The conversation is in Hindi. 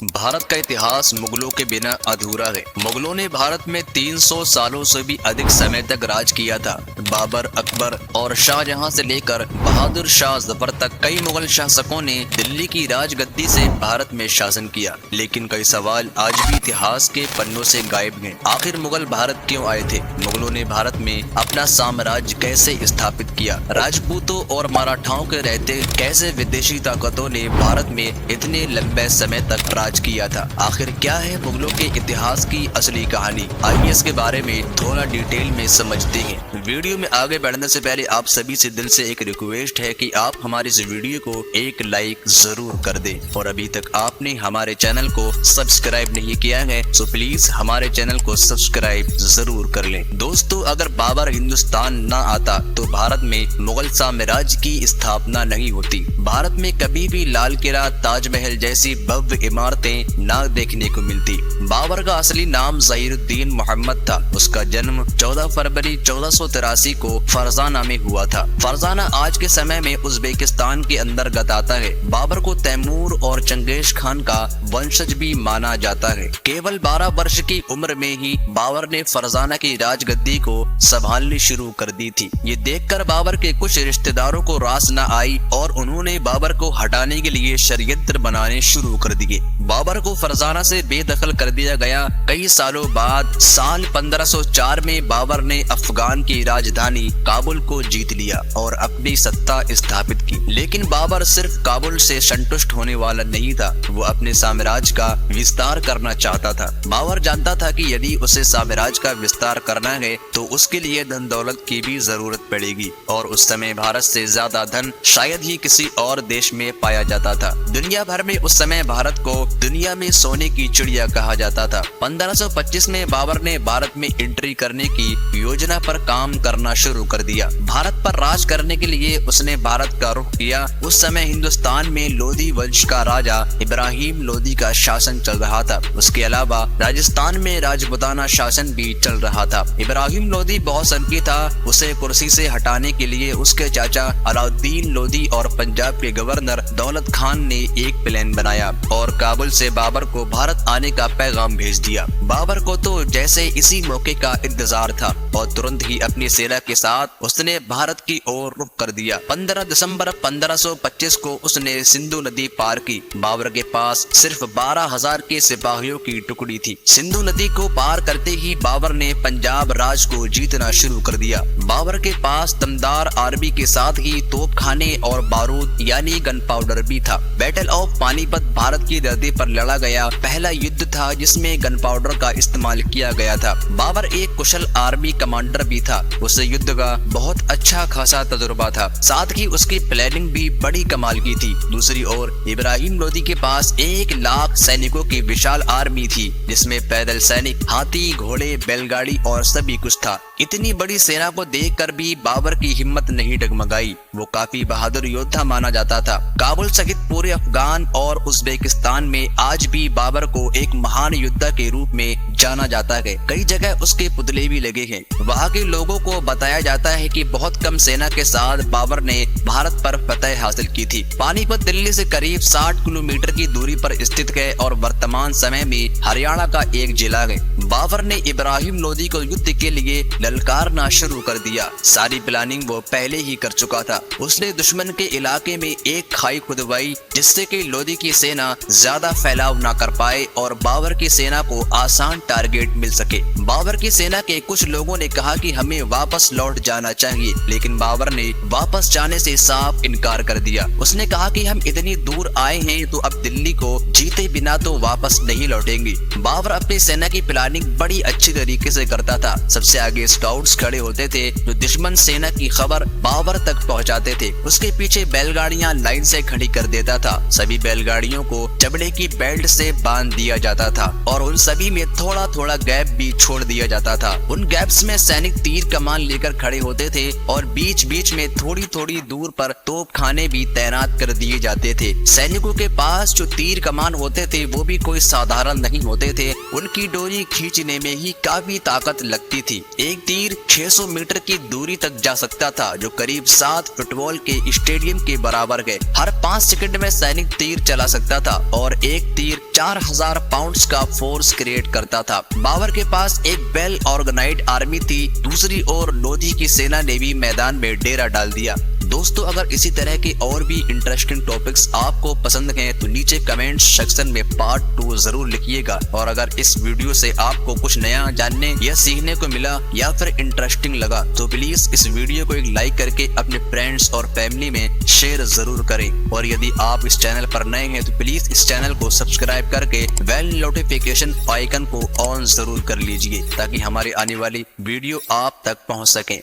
भारत का इतिहास मुगलों के बिना अधूरा है। मुगलों ने भारत में 300 सालों से भी अधिक समय तक राज किया था। बाबर, अकबर और शाहजहां से लेकर बहादुर शाह जफर तक कई मुगल शासकों ने दिल्ली की राजगद्दी से भारत में शासन किया। लेकिन कई सवाल आज भी इतिहास के पन्नों से गायब हैं। आखिर मुगल भारत क्यों आए थे? मुगलों ने भारत में अपना साम्राज्य कैसे स्थापित किया? राजपूतों और मराठाओं के रहते कैसे विदेशी ताकतों ने भारत में इतने लंबे समय तक राज किया था? आखिर क्या है मुगलों के इतिहास की असली कहानी? आइए इसके बारे में थोड़ा डिटेल में समझते हैं। वीडियो में आगे बढ़ने से पहले आप सभी से दिल से एक रिक्वेस्ट है कि आप हमारे इस वीडियो को एक लाइक जरूर कर दें और अभी तक आपने हमारे चैनल को सब्सक्राइब नहीं किया है तो प्लीज हमारे चैनल को सब्सक्राइब जरूर कर लें। दोस्तों, अगर बाबर हिंदुस्तान न आता तो भारत में मुगल साम्राज्य की स्थापना नहीं होती। भारत में कभी भी लाल किला, ताजमहल जैसी भव्य इमारतें न देखने को मिलती। बाबर का असली नाम ज़हीरुद्दीन मोहम्मद था। उसका जन्म 14 फरवरी 1483 को फरजाना में हुआ था। फरजाना आज के समय में उज्बेकिस्तान के अंतर्गत आता है। बाबर को तैमूर और चंगेज खान का वंशज भी माना जाता है। केवल 12 वर्ष की उम्र में ही बाबर ने फरजाना की राजगद्दी को संभालनी शुरू कर दी थी। ये देखकर बाबर के कुछ रिश्तेदारों को रास न आई और उन्होंने बाबर को हटाने के लिए षड्यंत्र बनाने शुरू कर दिए। बाबर को फरजाना से बेदखल कर दिया गया। कई सालों बाद साल 1504 में बाबर ने अफगान की राजधानी काबुल को जीत लिया और अपनी सत्ता स्थापित की। लेकिन बाबर सिर्फ काबुल से संतुष्ट होने वाला नहीं था, वो अपने साम्राज्य का विस्तार करना चाहता था। बाबर जानता था कि यदि उसे साम्राज्य का विस्तार करना है तो उसके लिए धन दौलत की भी जरूरत पड़ेगी और उस समय भारत से ज्यादा धन शायद ही किसी और देश में पाया जाता था। दुनिया भर में उस समय भारत को दुनिया में सोने की चिड़िया कहा जाता था। 1525 में बाबर ने भारत में एंट्री करने की योजना पर काम करना शुरू कर दिया। भारत पर राज करने के लिए उसने भारत का रुख किया। उस समय हिंदुस्तान में लोधी वंश का राजा इब्राहिम लोधी का शासन चल रहा था। उसके अलावा राजस्थान में राजपूताना शासन भी चल रहा था। इब्राहिम लोधी बहुत संकी था। उसे कुर्सी से हटाने के लिए उसके चाचा अलाउद्दीन लोधी और पंजाब के गवर्नर दौलत खान ने एक प्लान बनाया और काबुल से बाबर को भारत आने का पैगाम भेज दिया। बाबर को तो जैसे इसी मौके का इंतजार था और तुरंत ही अपनी सेना के साथ उसने भारत की ओर रुख कर दिया। 15 दिसंबर 1525 को उसने सिंधु नदी पार की। बाबर के पास सिर्फ 12,000 के सिपाहियों की टुकड़ी थी। सिंधु नदी को पार करते ही बाबर ने पंजाब राज को जीतना शुरू कर दिया। बाबर के पास दमदार आर्मी के साथ ही तोपखाने और बारूद यानी गन पाउडर भी था। बैटल ऑफ पानीपत भारत की धरती पर लड़ा गया पहला युद्ध था जिसमें गन पाउडर का इस्तेमाल किया गया था। बाबर एक कुशल आर्मी कमांडर भी था। उसे युद्ध का बहुत अच्छा खासा तजुर्बा था। साथ ही उसकी प्लानिंग भी बड़ी कमाल की थी। दूसरी ओर इब्राहिम लोधी के पास 1 लाख सैनिकों की विशाल आर्मी थी जिसमें पैदल सैनिक, हाथी, घोड़े, बैलगाड़ी और सभी कुछ था। इतनी बड़ी सेना को देखकर भी बाबर की हिम्मत नहीं डगमगाई। वो काफी बहादुर योद्धा माना जाता था। काबुल सहित पूरे अफगान और उज्बेकिस्तान में आज भी बाबर को एक महान योद्धा के रूप में जाना जाता है। कई जगह उसके पुतले भी लगे हैं। वहाँ के लोगों को बताया जाता है कि बहुत कम सेना के साथ बाबर ने भारत पर फतह हासिल की थी। पानीपत दिल्ली से करीब 60 किलोमीटर की दूरी पर स्थित है और वर्तमान समय में हरियाणा का एक जिला है। बाबर ने इब्राहिम लोधी को युद्ध के लिए ललकारना शुरू कर दिया। सारी प्लानिंग वो पहले ही कर चुका था। उसने दुश्मन के इलाके में एक खाई खुदवाई जिससे कि लोधी की सेना ज्यादा फैलाव ना कर पाए और बाबर की सेना को आसान टारगेट मिल सके। बाबर की सेना के कुछ लोगों ने कहा कि हमें वापस लौट जाना चाहिए, लेकिन बाबर ने वापस जाने से साफ इनकार कर दिया। उसने कहा कि हम इतनी दूर आए हैं तो अब दिल्ली को जीते बिना तो वापस नहीं लौटेंगे। बाबर अपनी सेना की प्लानिंग बड़ी अच्छी तरीके से करता था। सबसे आगे स्काउट्स खड़े होते थे जो दुश्मन सेना की खबर बाबर तक पहुंचाते थे। उसके पीछे बैलगाड़ियां लाइन से खड़ी कर देता था। सभी बैलगाड़ियों को चमड़े की बेल्ट से बांध दिया जाता था और उन सभी में थोड़ा थोड़ा गैप भी छोड़ दिया जाता था। उन गैप्स में सैनिक तीर कमान लेकर खड़े होते थे और बीच बीच में थोड़ी थोड़ी दूर पर तोपखाने भी तैनात कर दिए जाते थे। सैनिकों के पास जो तीर कमान होते थे वो भी कोई साधारण नहीं होते थे। उनकी डोरी खींचने में ही काफी ताकत लगती थी। एक तीर 600 मीटर की दूरी तक जा सकता था जो करीब 7 फुटबॉल के स्टेडियम के बराबर है। हर 5 सेकंड में सैनिक तीर चला सकता था और एक एक तीर 4000 पाउंड्स का फोर्स क्रिएट करता था। बाबर के पास एक वेल ऑर्गेनाइज्ड आर्मी थी। दूसरी ओर लोधी की सेना ने भी मैदान में डेरा डाल दिया। दोस्तों, अगर इसी तरह के और भी इंटरेस्टिंग टॉपिक्स आपको पसंद हैं तो नीचे कमेंट सेक्शन में पार्ट 2 जरूर लिखिएगा। और अगर इस वीडियो से आपको कुछ नया जानने या सीखने को मिला या फिर इंटरेस्टिंग लगा तो प्लीज इस वीडियो को एक लाइक करके अपने फ्रेंड्स और फैमिली में शेयर जरूर करें। और यदि आप इस चैनल पर नए हैं तो प्लीज इस चैनल को सब्सक्राइब करके बेल नोटिफिकेशन आइकन को ऑन जरूर कर लीजिए ताकि हमारी आने वाली वीडियो आप तक पहुंच सके।